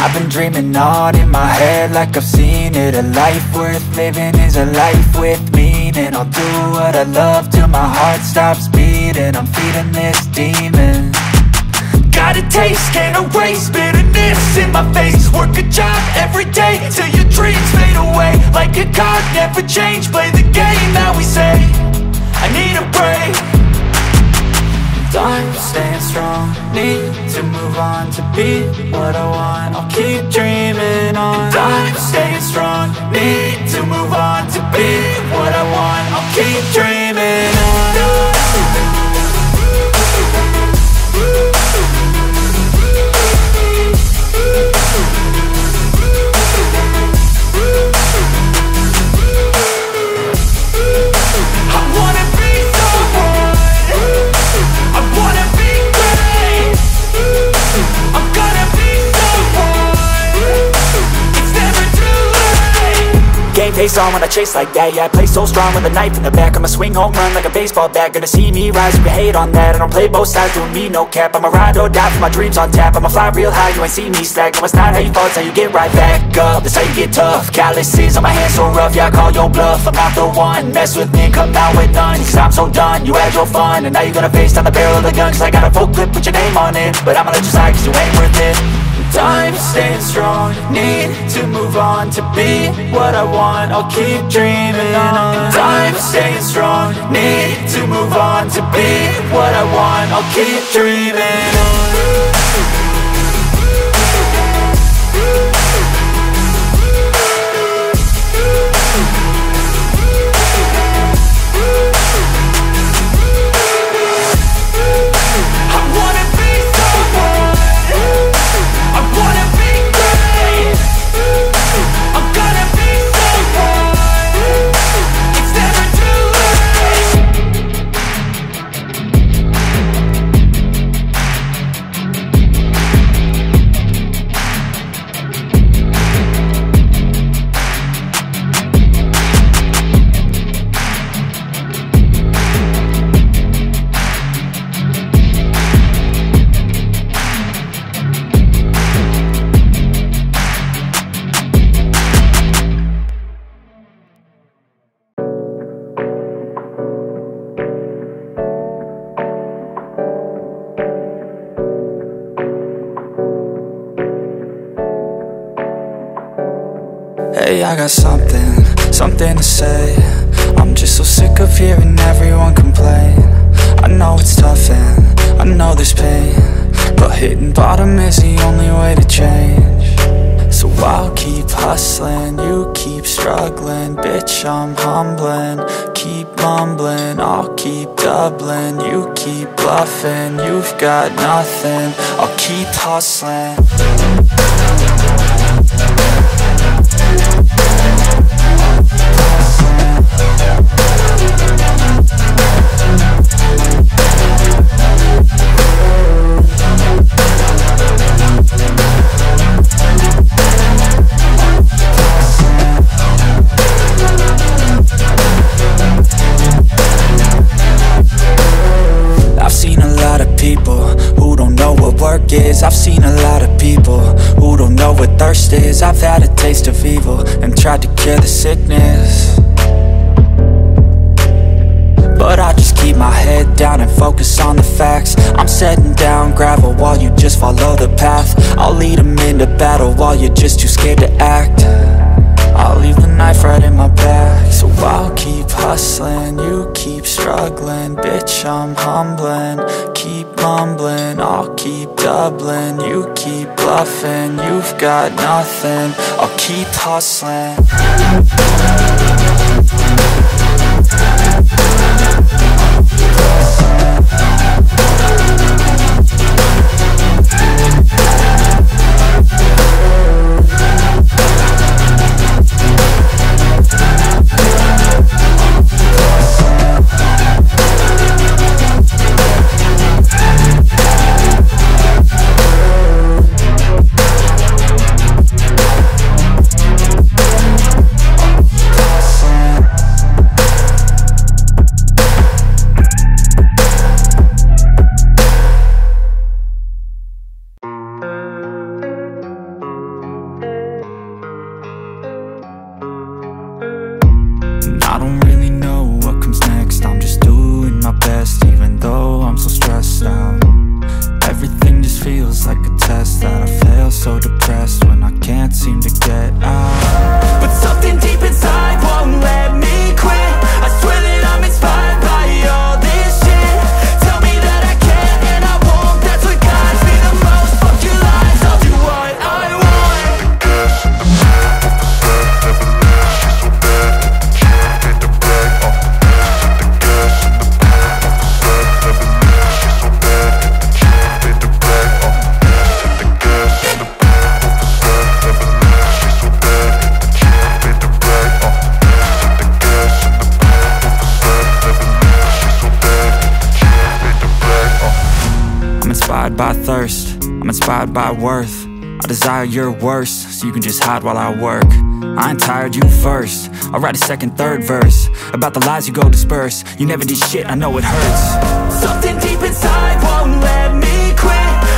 I've been dreaming on in my head like I've seen it. A life worth living is a life with meaning. I'll do what I love till my heart stops beating. I'm feeding this demon. Got a taste, can't erase bitterness in my face. Work a job every day till your dreams fade away. Like a card, never change, play the game that we say. I need a break. I'm staying strong, need to move on to be what I want. I'll keep dreaming on. I'm staying strong, need to move on to be what I want. I'll keep dreaming on. Game face on when I chase like that. Yeah, I play so strong with a knife in the back. I'ma swing home run like a baseball bat. Gonna see me rise, you can hate on that. I don't play both sides, doing me no cap. I'ma ride or die for my dreams on tap. I'ma fly real high, you ain't see me slack. No, it's not how you fall, it's how you get right back up. That's how you get tough. Calluses on my hands so rough, yeah, I call your bluff. I'm not the one, mess with me and come out with none. Cause I'm so done, you had your fun. And now you're gonna face down the barrel of the gun. Cause I got a full clip, put your name on it. But I'ma let you slide cause you ain't worth it. I'm staying strong, need to move on to be what I want. I'll keep dreaming on. I'm staying strong, need to move on to be what I want. I'll keep dreaming on. Hey, I got something to say. I'm just so sick of hearing everyone complain. I know it's tough and I know there's pain, but hitting bottom is the only way to change. So I'll keep hustling, you keep struggling. Bitch, I'm humbling, keep mumbling. I'll keep doubling, you keep bluffing. You've got nothing, I'll keep hustling. I've seen a lot of people who don't know what work is. I've seen a lot of people who don't know what thirst is. I've had a taste of evil and tried to cure the sickness, but I just keep my head down and focus on the facts. I'm setting down gravel while you just follow the path. I'll lead them into battle while you're just too scared to act. I'll leave the knife right in my back. So I'll keep hustling, you keep struggling. Bitch, I'm humbling, keep mumbling. I'll keep doubling, you keep bluffing. You've got nothing, I'll keep hustling. inspired by thirst, I'm inspired by worth. I desire your worst, so you can just hide while I work. I ain't tired, you first. I'll write a second, third verse about the lies you go disperse. You never did shit, I know it hurts. Something deep inside won't let me quit.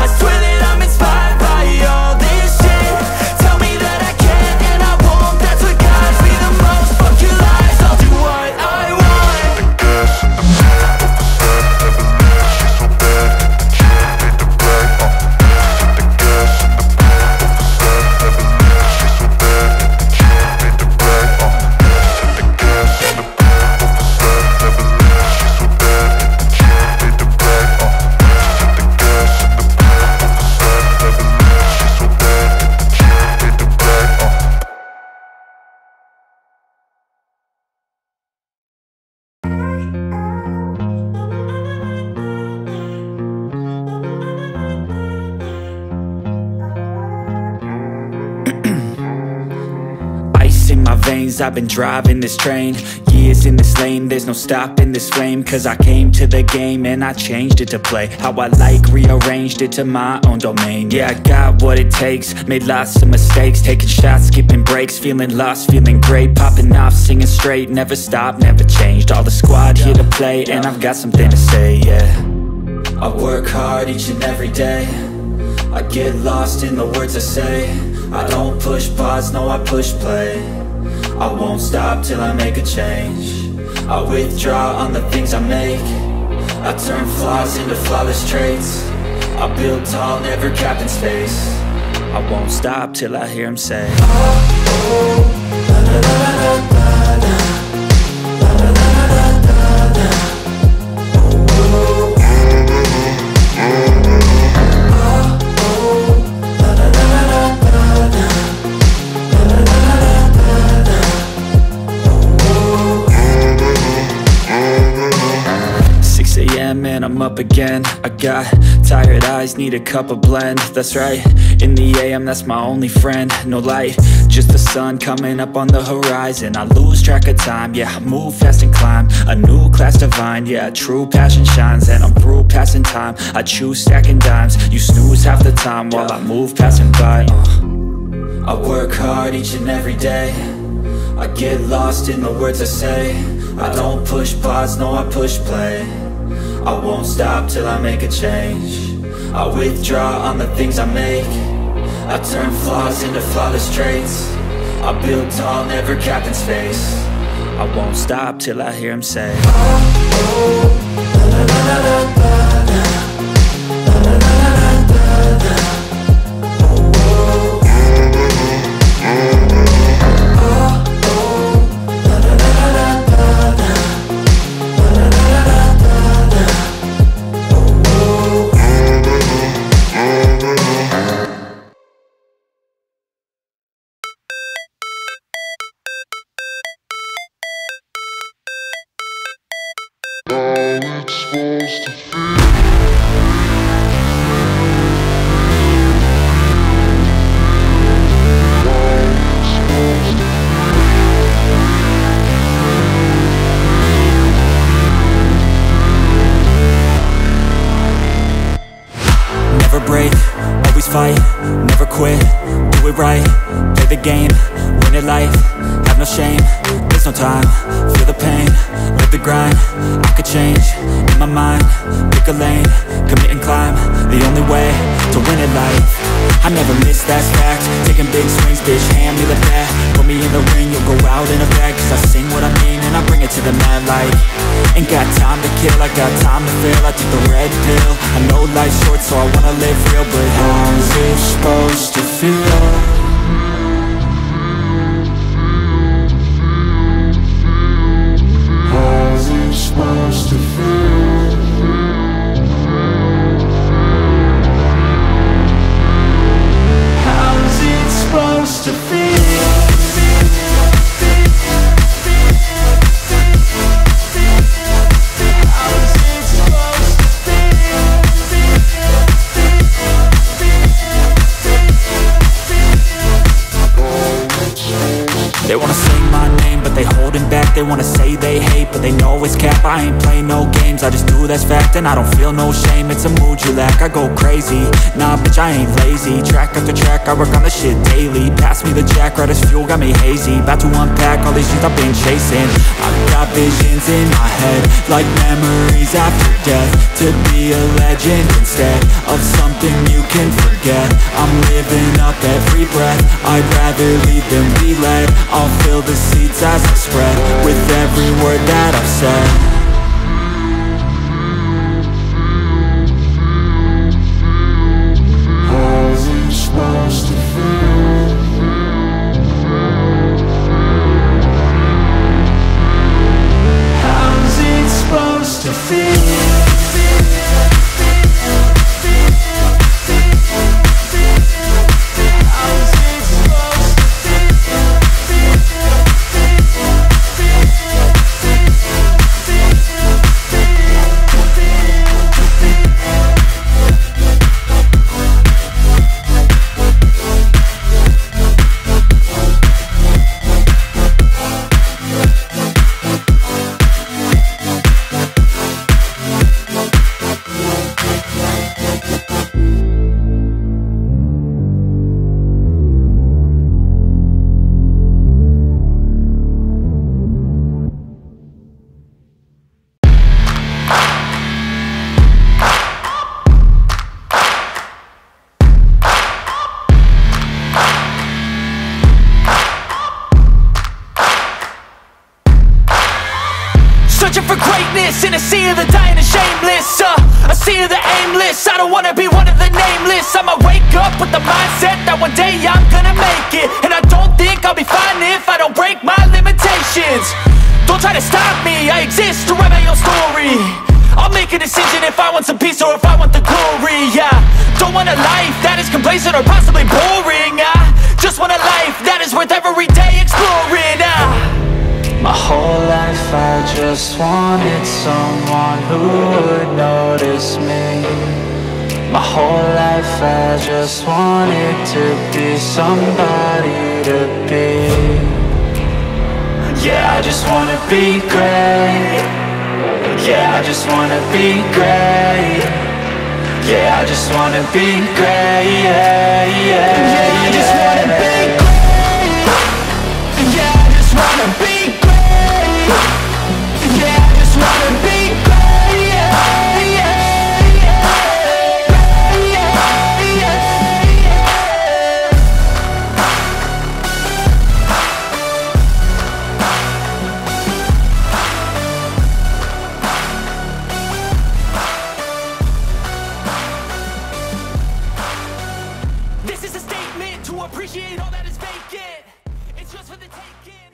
I swear that I'm inspired by all this shit. Tell me that I can't and I won't. That's what guides me the most. Fuck your lies, I'll do what I want. The gas in the back of the set, never leave, she's so bad. Can't hit the brag, the gas in the back of the set, never leave, she's so bad. Can't hit the brag, the gas in the back of the set, never leave, she's so bad. Can't hit the brag, the gas in the back of the set, never leave, she's so bad. Can't hit the brag, Ice in my veins, I've been driving this train. Years in this lane, there's no stopping this flame. Cause I came to the game and I changed it to play how I like, rearranged it to my own domain. Yeah, I got what it takes, made lots of mistakes, taking shots, skipping breaks, feeling lost, feeling great, popping off, singing straight, never stopped, never changed. All the squad here to play and I've got something to say, yeah. I work hard each and every day, I get lost in the words I say. I don't push pause, no I push play. I won't stop till I make a change. I withdraw on the things I make. I turn flaws into flawless traits. I build tall, never capped in space. I won't stop till I hear him say, oh, oh, la, la, la, la, la, la, la, la, la, la, la, la. And I'm up again. I got tired eyes, need a cup of blend. That's right, in the AM, that's my only friend. No light, just the sun coming up on the horizon. I lose track of time, yeah, I move fast and climb a new class divine, yeah, true passion shines. And I'm through passing time, I choose stacking dimes. You snooze half the time while I move passing by. I work hard each and every day, I get lost in the words I say. I don't push pause, no I push play. I won't stop till I make a change. I withdraw on the things I make. I turn flaws into flawless traits. I build tall, never capped in space. I won't stop till I hear him say, oh, oh, la, la, la, la, la, la, la, la, la, la, la, la. Fight, never quit, do it right, play the game, win it life, have no shame, there's no time, feel the pain, live the grind, I could change, in my mind, pick a lane, commit and climb, the only way to win it life. I never miss, that's fact, taking big swings, bitch, hand me the bat, put me in the ring, you'll go out in a bag, cause I sing what I mean and I bring it to the mad light. Ain't got time to kill, I got time to feel, I took the red pill, I know life's short so I wanna live real, but how's it supposed to feel? Supposed to feel. How's it supposed to feel? How's it supposed to feel? They wanna say they hate, but they know it's cap. I ain't play no games, I just do that's fact. And I don't feel no shame, it's a mood you lack. I go crazy, nah bitch I ain't lazy. Track after track, I work on the shit daily. Pass me the jack, right as fuel, got me hazy. About to unpack all these things I've been chasing. I've got visions in my head, like memories after death. To be a legend instead of something you can forget. I'm living up every breath, I'd rather lead than be led. I'll fill the seats as I spread, with every word that I've said. Searching for greatness in a sea of the dying and shameless, a sea of the aimless. I don't wanna be one of the nameless. I'ma wake up with the mindset that one day I'm gonna make it. And I don't think I'll be fine if I don't break my limitations. Don't try to stop me, I exist to write my own story. I'll make a decision if I want some peace or if I want the glory, yeah. Don't want a life that is complacent or possibly boring. I just want a life that is worth every day exploring. My whole life I just wanted someone who would notice me. My whole life I just wanted to be somebody to be. Yeah, I just wanna be great. Yeah, I just wanna be great. Yeah, I just wanna be great. Yeah, yeah, yeah, I just wanna be great. Yeah, I just wanna be great. Yeah, I just wanna be great. Yeah, yeah, yeah. Yeah, yeah, yeah. This is a statement to appreciate all that is vacant. It's just for the taking.